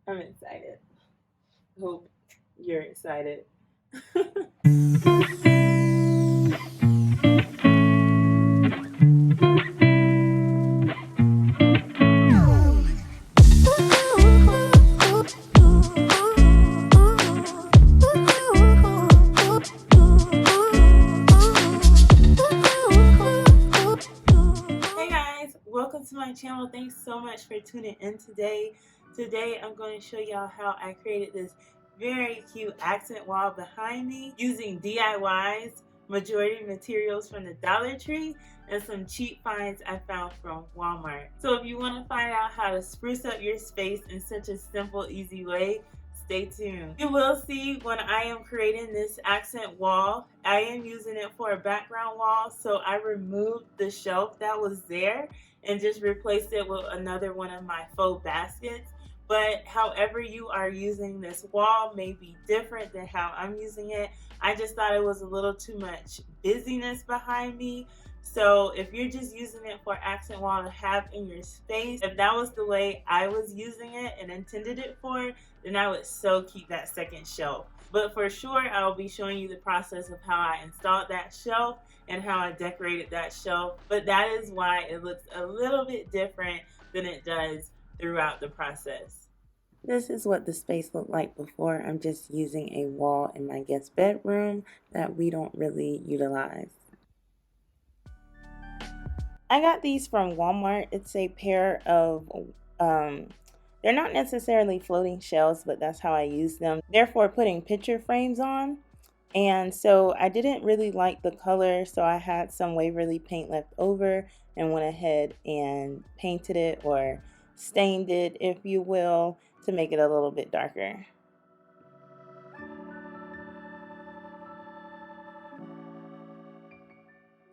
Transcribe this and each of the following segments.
I'm excited. Hope you're excited. Hey guys, welcome to my channel. Thanks so much for tuning in today. Today I'm going to show y'all how I created this very cute accent wall behind me using DIYs, majority materials from the Dollar Tree, and some cheap finds I found from Walmart. So if you want to find out how to spruce up your space in such a simple, easy way, stay tuned. You will see when I am creating this accent wall, I am using it for a background wall, so I removed the shelf that was there and just replaced it with another one of my faux baskets. But however you are using this wall may be different than how I'm using it. I just thought it was a little too much busyness behind me. So if you're just using it for accent wall to have in your space, if that was the way I was using it and intended it for, then I would so keep that second shelf. But for sure, I'll be showing you the process of how I installed that shelf and how I decorated that shelf. But that is why it looks a little bit different than it does throughout the process. This is what the space looked like before. I'm just using a wall in my guest bedroom that we don't really utilize. I got these from Walmart. It's a pair of, they're not necessarily floating shelves, but that's how I use them. They're for putting picture frames on. And so I didn't really like the color, so I had some Waverly paint left over and went ahead and painted it, or stained it, if you will, to make it a little bit darker.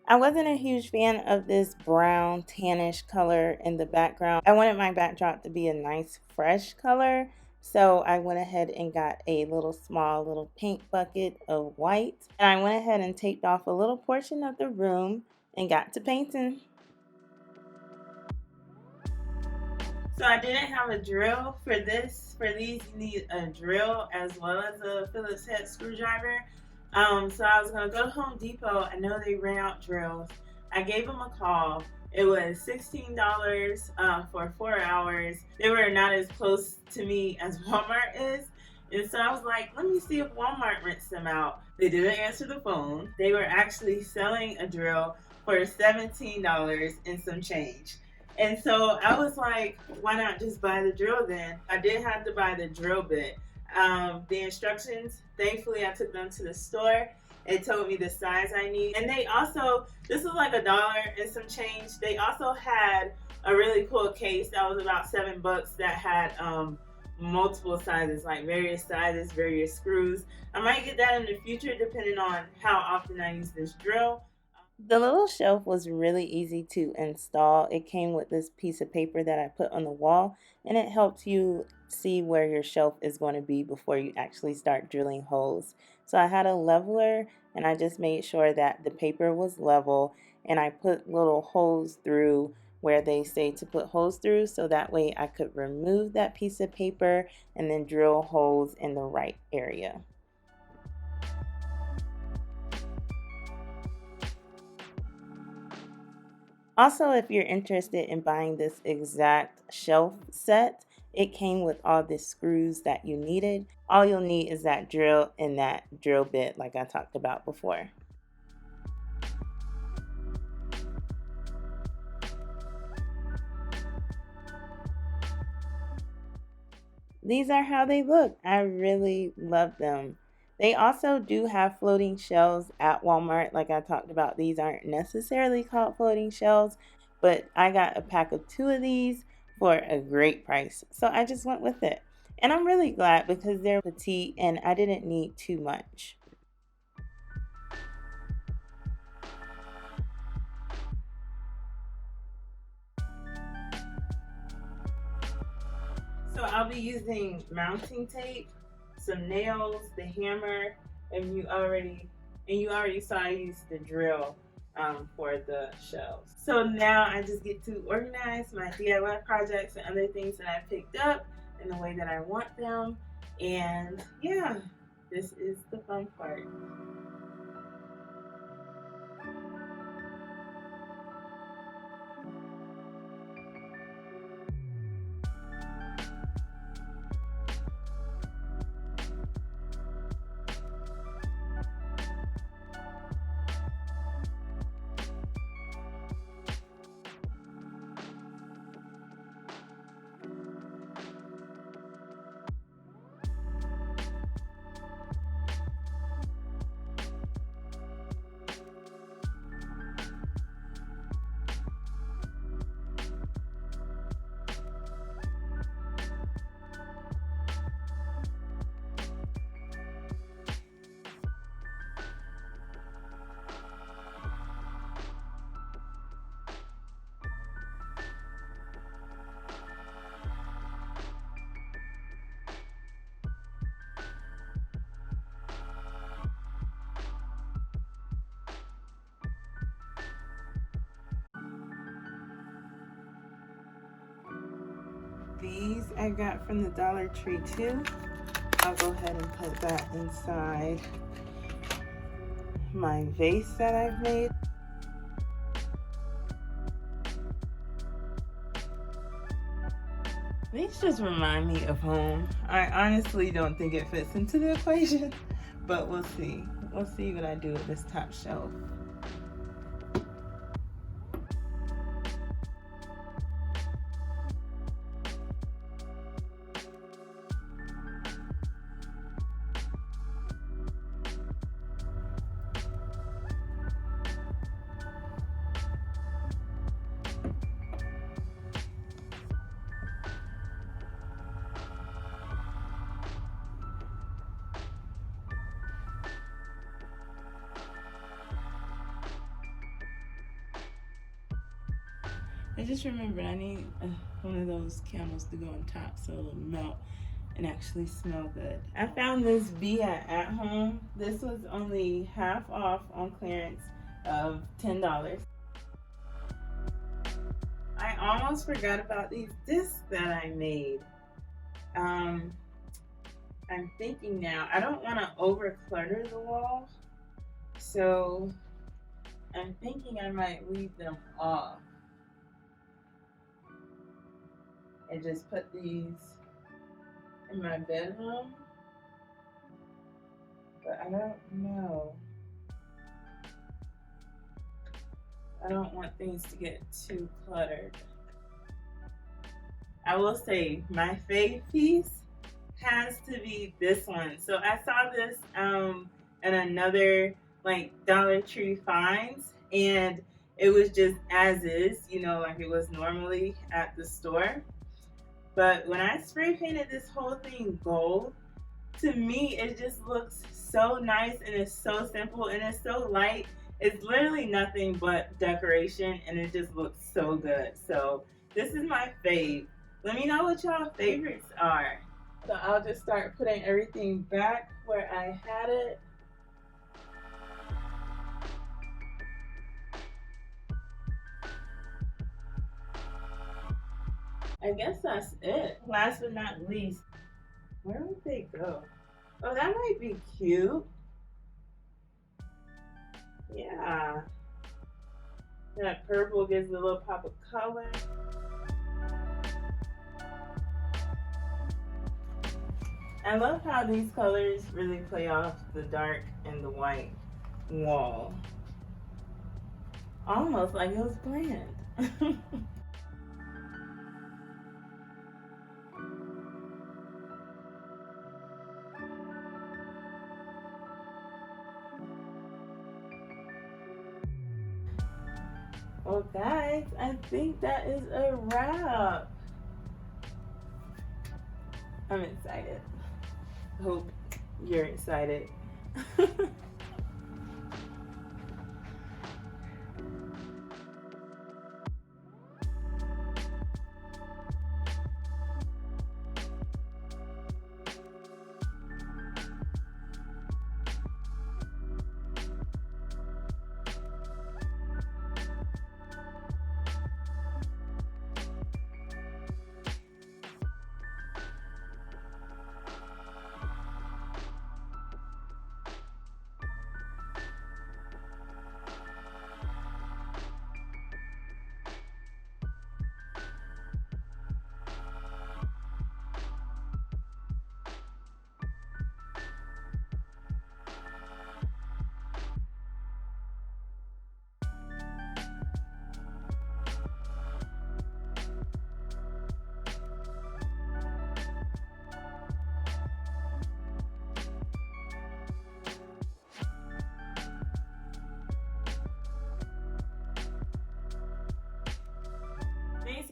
I wasn't a huge fan of this brown tannish color in the background. I wanted my backdrop to be a nice fresh color, so I went ahead and got a small paint bucket of white, and I went ahead and taped off a little portion of the room and got to painting. So I didn't have a drill for this. For these, you need a drill as well as a Phillips head screwdriver. So I was gonna go to Home Depot. I know they ran out drills. I gave them a call. It was $16 for 4 hours. They were not as close to me as Walmart is. And so I was like, let me see if Walmart rents them out. They didn't answer the phone. They were actually selling a drill for $17 and some change. And so I was like, why not just buy the drill then? I did have to buy the drill bit. The instructions, thankfully I took them to the store. It told me the size I need. And they also, this was like $1 and some change. They also had a really cool case that was about $7 that had multiple sizes, like various sizes, various screws. I might get that in the future depending on how often I use this drill. The little shelf was really easy to install. It came with this piece of paper that I put on the wall, and it helps you see where your shelf is going to be before you actually start drilling holes. So I had a leveler, and I just made sure that the paper was level, and I put little holes through where they say to put holes through, so that way I could remove that piece of paper and then drill holes in the right area. Also, if you're interested in buying this exact shelf set, it came with all the screws that you needed. All you'll need is that drill and that drill bit like I talked about before. These are how they look. I really love them. They also do have floating shelves at Walmart. Like I talked about, these aren't necessarily called floating shelves, but I got a pack of 2 of these for a great price. So I just went with it. And I'm really glad because they're petite and I didn't need too much. So I'll be using mounting tape, some nails, the hammer, and you already saw I used the drill for the shelves. So now I just get to organize my DIY projects and other things that I picked up in the way that I want them. And yeah, this is the fun part. These I got from the Dollar Tree too. I'll go ahead and put that inside my vase that I've made. These just remind me of home. I honestly don't think it fits into the equation, but we'll see. We'll see what I do with this top shelf. I just remembered I need one of those candles to go on top so it'll melt and actually smell good. I found this bee at AtHome. This was only half off on clearance of $10. I almost forgot about these discs that I made. I'm thinking now, I don't want to over clutter the wall, so I'm thinking I might leave them off and just put these in my bedroom, but I don't know. I don't want things to get too cluttered. I will say my fave piece has to be this one. So I saw this in another like Dollar Tree finds, and it was just as is, you know, like it was normally at the store. But when I spray painted this whole thing gold, to me it just looks so nice, and it's so simple and it's so light. It's literally nothing but decoration, and it just looks so good. So this is my fave. Let me know what y'all favorites are. So I'll just start putting everything back where I had it. I guess that's it. Last but not least, where would they go? Oh, that might be cute. Yeah. That purple gives a little pop of color. I love how these colors really play off the dark and the white wall. Almost like it was planned. Well, guys, I think that is a wrap. I'm excited. Hope you're excited.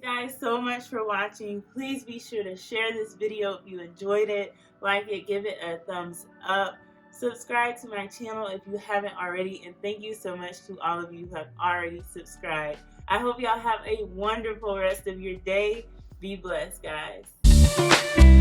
guys so much for watching. Please be sure to share this video if you enjoyed it, like it, give it a thumbs up, subscribe to my channel if you haven't already, and thank you so much to all of you who have already subscribed. I hope y'all have a wonderful rest of your day. Be blessed, guys.